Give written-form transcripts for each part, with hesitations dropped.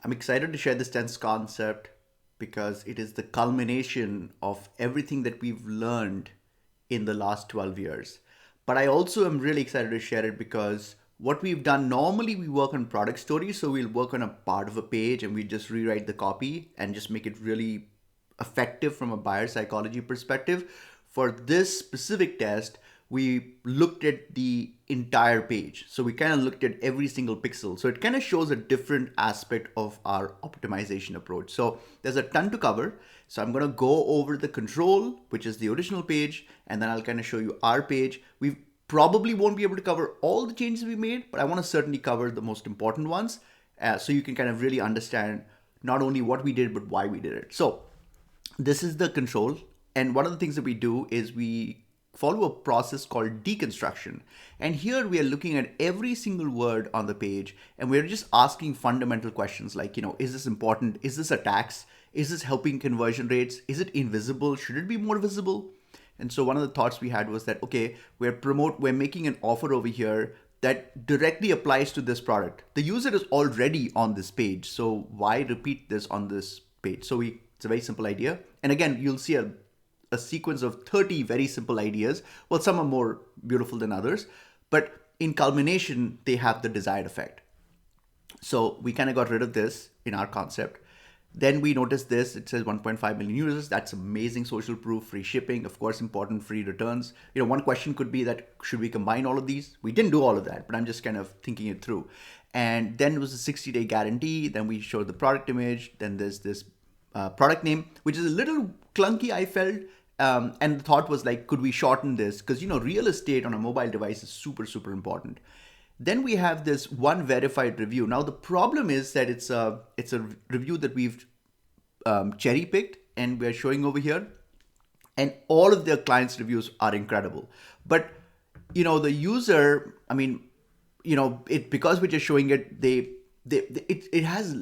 I'm excited to share this tense concept because it is the culmination of everything that we've learned in the last 12 years. But I also am really excited to share it because what we've done normally, we work on product stories. So we'll work on a part of a page and we just rewrite the copy and just make it really effective from a buyer psychology perspective. For this specific test, we looked at the entire page. So we kind of looked at every single pixel. So it kind of shows a different aspect of our optimization approach. So there's a ton to cover. So I'm going to go over the control, which is the original page, and then I'll kind of show you our page. We probably won't be able to cover all the changes we made, but I want to certainly cover the most important ones so you can kind of really understand not only what we did, but why we did it. So this is the control. And one of the things that we do is we follow a process called deconstruction. And here we are looking at every single word on the page and we're just asking fundamental questions like, is this important? Is this a tax? Is this helping conversion rates? Is it invisible? Should it be more visible? And so one of the thoughts we had was that, okay, we're making an offer over here that directly applies to this product. The user is already on this page. So why repeat this on this page? So it's a very simple idea. And again, you'll see a sequence of 30 very simple ideas. Well, some are more beautiful than others, but in culmination, they have the desired effect. So we kind of got rid of this in our concept. Then we noticed this, it says 1.5 million users. That's amazing social proof, free shipping, of course, important free returns. One question could be that, should we combine all of these? We didn't do all of that, but I'm just kind of thinking it through. And then it was a 60-day guarantee. Then we showed the product image. Then there's this product name, which is a little clunky, I felt. And the thought was like, could we shorten this? Because, real estate on a mobile device is super, super important. Then we have this one verified review. Now, the problem is that it's a review that we've cherry picked and we're showing over here. And all of their clients' reviews are incredible. But, the user, because we're just showing it, it has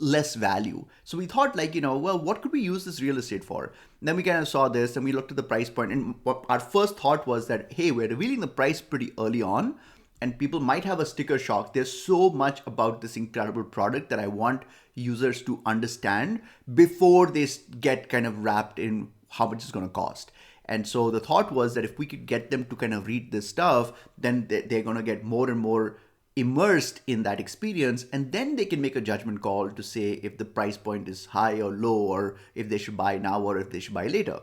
less value. So we thought well, what could we use this real estate for? And then we kind of saw this and we looked at the price point. And our first thought was that, hey, we're revealing the price pretty early on and people might have a sticker shock. There's so much about this incredible product that I want users to understand before they get kind of wrapped in how much it's going to cost. And so the thought was that if we could get them to kind of read this stuff, then they're going to get more and more immersed in that experience, and then they can make a judgment call to say if the price point is high or low, or if they should buy now or if they should buy later.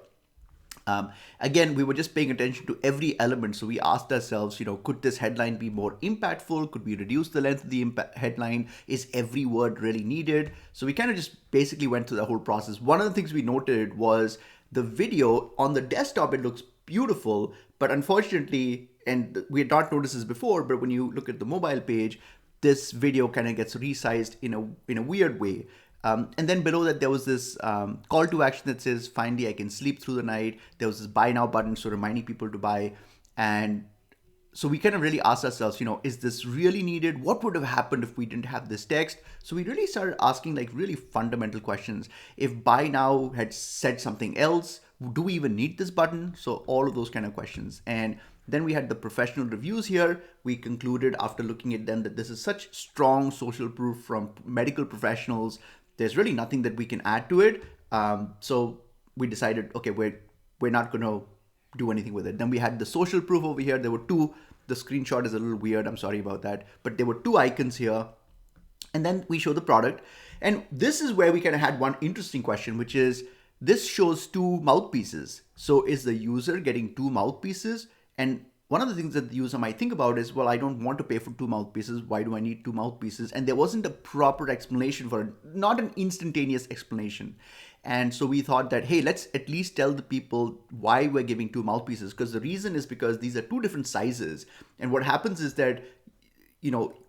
Again, we were just paying attention to every element. So we asked ourselves, could this headline be more impactful? Could we reduce the length of the headline? Is every word really needed? So we kind of just basically went through the whole process. One of the things we noted was the video on the desktop, it looks beautiful, but unfortunately, and we had not noticed this before, but when you look at the mobile page, this video kind of gets resized in a weird way. And then below that, there was this call to action that says, finally, I can sleep through the night. There was this buy now button, so reminding people to buy. And so we kind of really asked ourselves, is this really needed? What would have happened if we didn't have this text? So we really started asking really fundamental questions. If buy now had said something else, do we even need this button? So all of those kind of questions. And then we had the professional reviews here. We concluded after looking at them that this is such strong social proof from medical professionals. There's really nothing that we can add to it. So we decided, okay, we're not going to do anything with it. Then we had the social proof over here. There were two. The screenshot is a little weird. I'm sorry about that. But there were two icons here. And then we show the product. And this is where we kind of had one interesting question, which is this shows two mouthpieces. So is the user getting two mouthpieces? And one of the things that the user might think about is, well, I don't want to pay for two mouthpieces. Why do I need two mouthpieces? And there wasn't a proper explanation for it, not an instantaneous explanation. And so we thought that, hey, let's at least tell the people why we're giving two mouthpieces. Because the reason is because these are two different sizes. And what happens is that,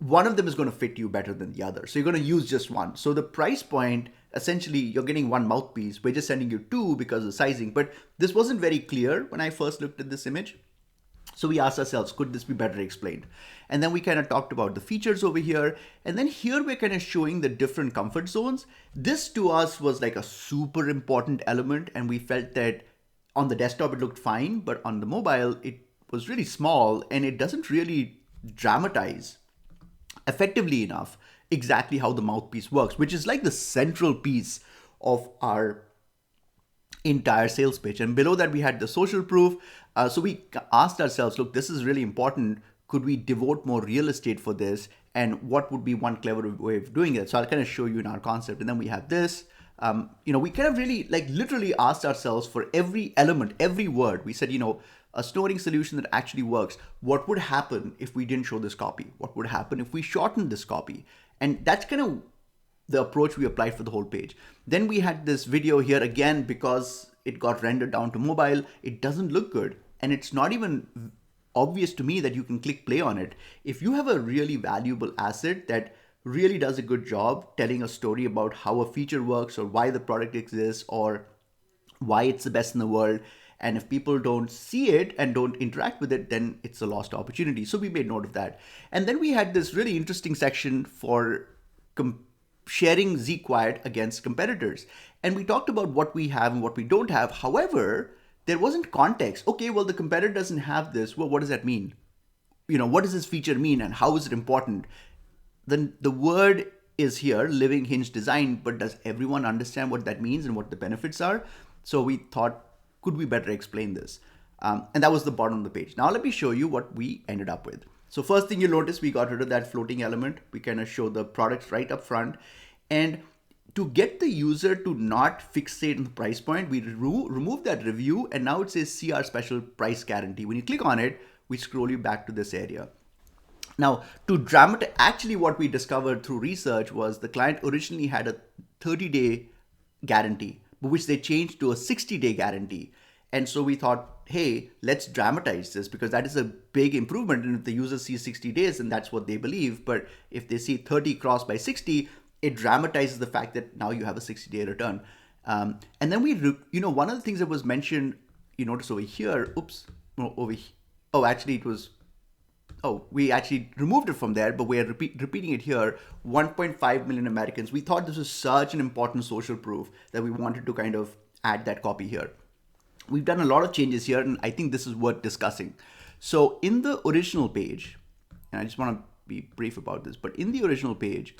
one of them is going to fit you better than the other. So you're going to use just one. So the price point, essentially, you're getting one mouthpiece. We're just sending you two because of sizing. But this wasn't very clear when I first looked at this image. So we asked ourselves, could this be better explained? And then we kind of talked about the features over here. And then here we're kind of showing the different comfort zones. This to us was like a super important element. And we felt that on the desktop, it looked fine, but on the mobile, it was really small and it doesn't really dramatize effectively enough exactly how the mouthpiece works, which is like the central piece of our entire sales pitch. And below that, we had the social proof. So we asked ourselves, look, this is really important. Could we devote more real estate for this? And what would be one clever way of doing it? So I'll kind of show you in our concept. And then we have this. We kind of really like literally asked ourselves for every element, every word. We said, a snoring solution that actually works. What would happen if we didn't show this copy? What would happen if we shortened this copy? And that's kind of the approach we applied for the whole page. Then we had this video here again, because it got rendered down to mobile. It doesn't look good. And it's not even obvious to me that you can click play on it. If you have a really valuable asset that really does a good job telling a story about how a feature works or why the product exists or why it's the best in the world, and if people don't see it and don't interact with it, then it's a lost opportunity. So we made note of that. And then we had this really interesting section for sharing ZQuiet against competitors. And we talked about what we have and what we don't have. However, there wasn't context. Okay, well, the competitor doesn't have this. Well, what does that mean? What does this feature mean and how is it important? Then the word is here, living hinge design, but does everyone understand what that means and what the benefits are? So we thought, could we better explain this? And that was the bottom of the page. Now let me show you what we ended up with. So first thing you'll notice, we got rid of that floating element. We kind of show the products right up front. And to get the user to not fixate on the price point, we remove that review, and now it says see our special price guarantee. When you click on it, we scroll you back to this area. Now, to dramatize, actually what we discovered through research was the client originally had a 30-day guarantee, which they changed to a 60-day guarantee. And so we thought, hey, let's dramatize this, because that is a big improvement. And if the user sees 60 days, then that's what they believe. But if they see 30 crossed by 60, it dramatizes the fact that now you have a 60-day return. And then one of the things that was mentioned, you notice over here, we actually removed it from there, but we're repeating it here. 1.5 million Americans. We thought this was such an important social proof that we wanted to kind of add that copy here. We've done a lot of changes here, and I think this is worth discussing. So in the original page, and I just want to be brief about this, but in the original page,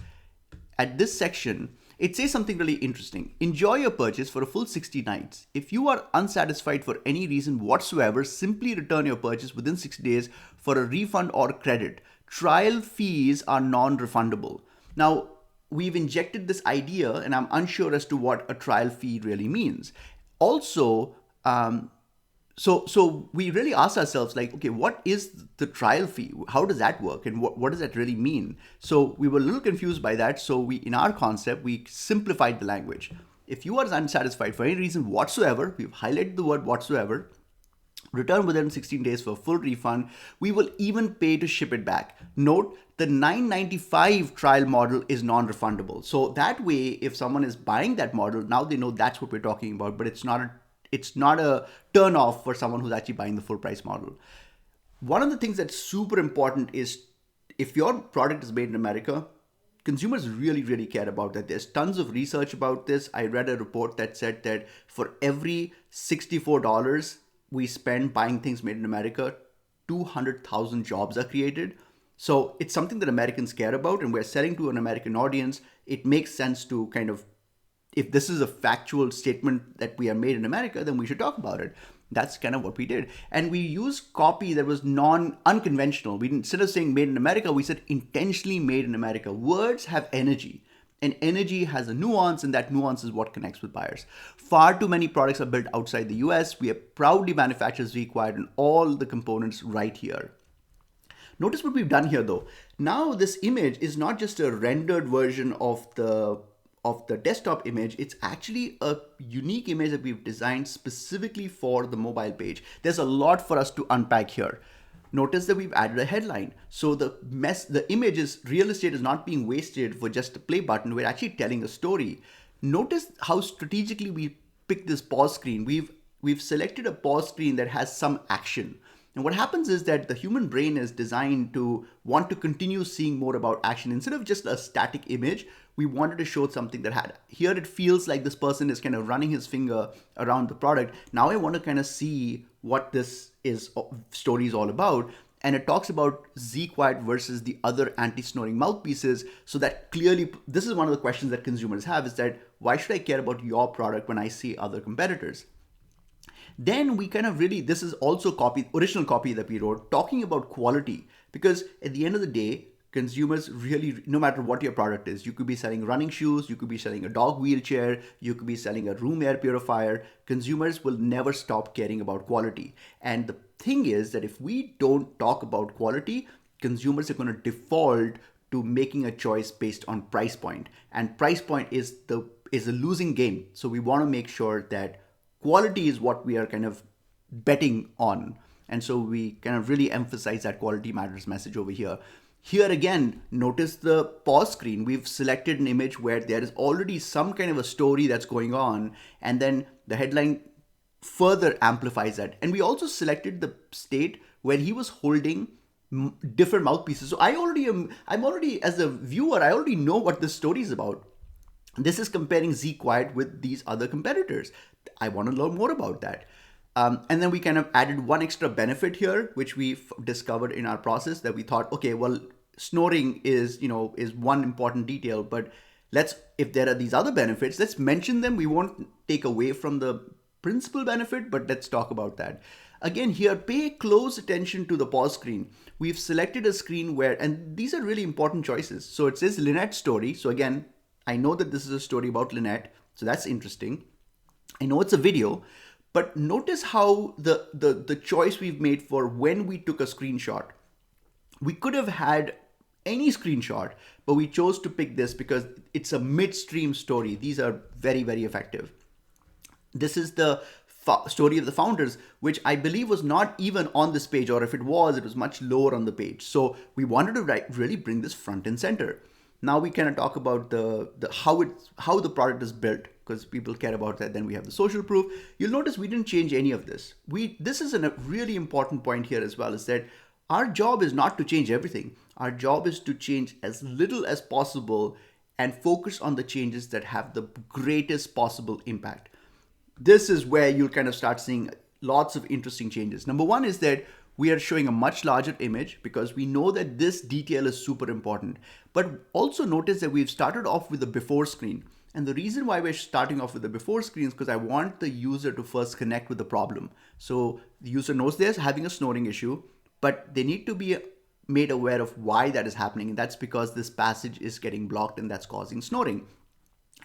at this section, it says something really interesting. Enjoy your purchase for a full 60 nights. If you are unsatisfied for any reason whatsoever, simply return your purchase within 60 days for a refund or credit. Trial fees are non-refundable. Now, we've injected this idea, and I'm unsure as to what a trial fee really means. Also, so we really asked ourselves, like, okay, what is the trial fee? How does that work? And what does that really mean? So we were a little confused by that. So in our concept, we simplified the language. If you are unsatisfied for any reason whatsoever, we've highlighted the word whatsoever, return within 16 days for a full refund. We will even pay to ship it back. Note, the $9.95 trial model is non-refundable. So that way, if someone is buying that model, now they know that's what we're talking about, but it's not a turn off for someone who's actually buying the full price model. One of the things that's super important is if your product is made in America, consumers really, really care about that. There's tons of research about this. I read a report that said that for every $64 we spend buying things made in America, 200,000 jobs are created. So it's something that Americans care about, and we're selling to an American audience. It makes sense to kind of, if this is a factual statement that we are made in America, then we should talk about it. That's kind of what we did. And we used copy that was unconventional. We didn't, instead of saying made in America, we said intentionally made in America. Words have energy, and energy has a nuance, and that nuance is what connects with buyers. Far too many products are built outside the US. We have proudly manufactured ZQuiet and all the components right here. Notice what we've done here though. Now this image is not just a rendered version of the desktop image. It's actually a unique image that we've designed specifically for the mobile page. There's a lot for us to unpack here. Notice that we've added a headline. So the image is, real estate is not being wasted for just a play button. We're actually telling a story. Notice how strategically we picked this pause screen. We've selected a pause screen that has some action. And what happens is that the human brain is designed to want to continue seeing more about action. Instead of just a static image, we wanted to show something that had, here it feels like this person is kind of running his finger around the product. Now I want to kind of see what this story is all about. and it talks about ZQuiet versus the other anti-snoring mouthpieces. So that clearly, this is one of the questions that consumers have, is that why should I care about your product when I see other competitors? Then we kind of really, this is also original copy that we wrote, talking about quality, because at the end of the day, consumers really, no matter what your product is, you could be selling running shoes, you could be selling a dog wheelchair, you could be selling a room air purifier, consumers will never stop caring about quality. And the thing is that if we don't talk about quality, consumers are going to default to making a choice based on price point, and price point is a losing game. So we want to make sure that quality is what we are kind of betting on. And so we kind of really emphasize that quality matters message over here. Here again, notice the pause screen. We've selected an image where there is already some kind of a story that's going on, and then the headline further amplifies that. And we also selected the state where he was holding different mouthpieces. So I'm already, as a viewer, I already know what this story is about. This is comparing ZQuiet with these other competitors. I want to learn more about that. And then we kind of added one extra benefit here, which we discovered in our process, that we thought, okay, well, snoring is one important detail, but if there are these other benefits, let's mention them. We won't take away from the principal benefit, but let's talk about that. Again, here, pay close attention to the pause screen. We've selected a screen where, and these are really important choices. So it says Lynette's story. So again, I know that this is a story about Lynette, so that's interesting. I know it's a video, but notice how the choice we've made for when we took a screenshot. We could have had any screenshot, but we chose to pick this because it's a midstream story. These are very, very effective. This is the story of the founders, which I believe was not even on this page, or if it was much lower on the page. So we wanted to really bring this front and center. Now we kind of talk about how the product is built, because people care about that. Then we have the social proof. You'll notice we didn't change any of this. This is a really important point here as well, is that our job is not to change everything. Our job is to change as little as possible and focus on the changes that have the greatest possible impact. This is where you'll kind of start seeing lots of interesting changes. Number one is that we are showing a much larger image because we know that this detail is super important. But also notice that we've started off with the before screen. And the reason why we're starting off with the before screen is because I want the user to first connect with the problem. So the user knows they're having a snoring issue, but they need to be made aware of why that is happening. And that's because this passage is getting blocked and that's causing snoring.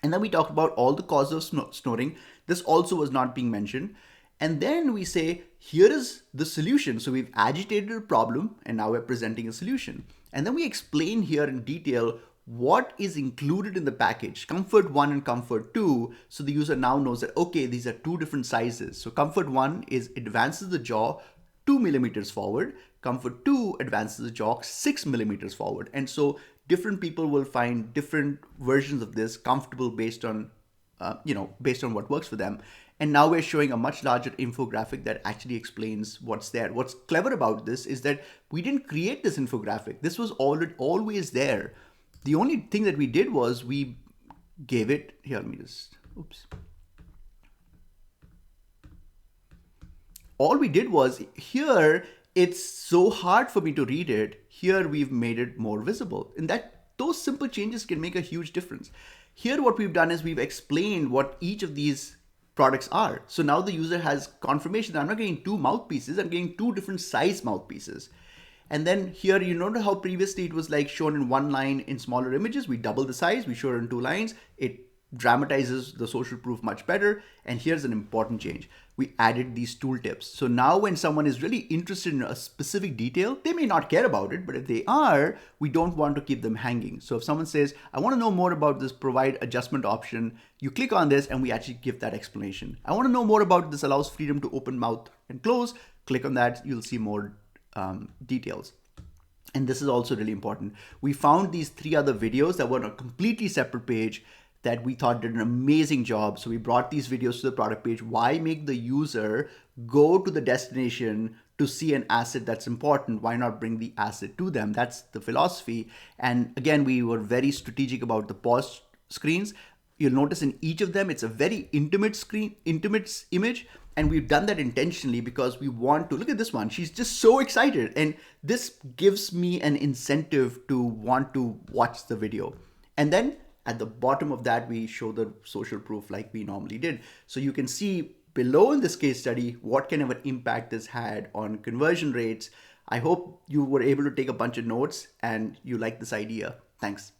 And then we talked about all the causes of snoring. This also was not being mentioned. And then we say, here is the solution. So we've agitated a problem and now we're presenting a solution. And then we explain here in detail what is included in the package, Comfort 1 and Comfort 2. So the user now knows that, okay, these are two different sizes. So Comfort 1 advances the jaw 2 millimeters forward. Comfort 2 advances the jaw 6 millimeters forward. And so different people will find different versions of this comfortable based on what works for them. And now we're showing a much larger infographic that actually explains what's there. What's clever about this is that we didn't create this infographic. This was always there. The only thing that we did was we gave it, here, let me just, oops. All we did was, here, it's so hard for me to read it. Here, we've made it more visible. And those simple changes can make a huge difference. Here, what we've done is we've explained what each of these products are. So now the user has confirmation that I'm not getting two mouthpieces, I'm getting two different size mouthpieces. And then here, you notice how previously it was like shown in one line in smaller images. We double the size, we show it in 2 lines. It dramatizes the social proof much better. And here's an important change. We added these tooltips. So now when someone is really interested in a specific detail, they may not care about it, but if they are, we don't want to keep them hanging. So if someone says, I want to know more about this provide adjustment option, you click on this and we actually give that explanation. I want to know more about this allows freedom to open mouth and close. Click on that, you'll see more details. And this is also really important. We found these 3 other videos that were on a completely separate page that we thought did an amazing job. So we brought these videos to the product page. Why make the user go to the destination to see an asset that's important? Why not bring the asset to them? That's the philosophy. And again, we were very strategic about the pause screens. You'll notice in each of them, it's a very intimate image. And we've done that intentionally because we want to look at this one. She's just so excited. And this gives me an incentive to want to watch the video. And then at the bottom of that, we show the social proof like we normally did. So you can see below in this case study what kind of an impact this had on conversion rates. I hope you were able to take a bunch of notes and you like this idea. Thanks.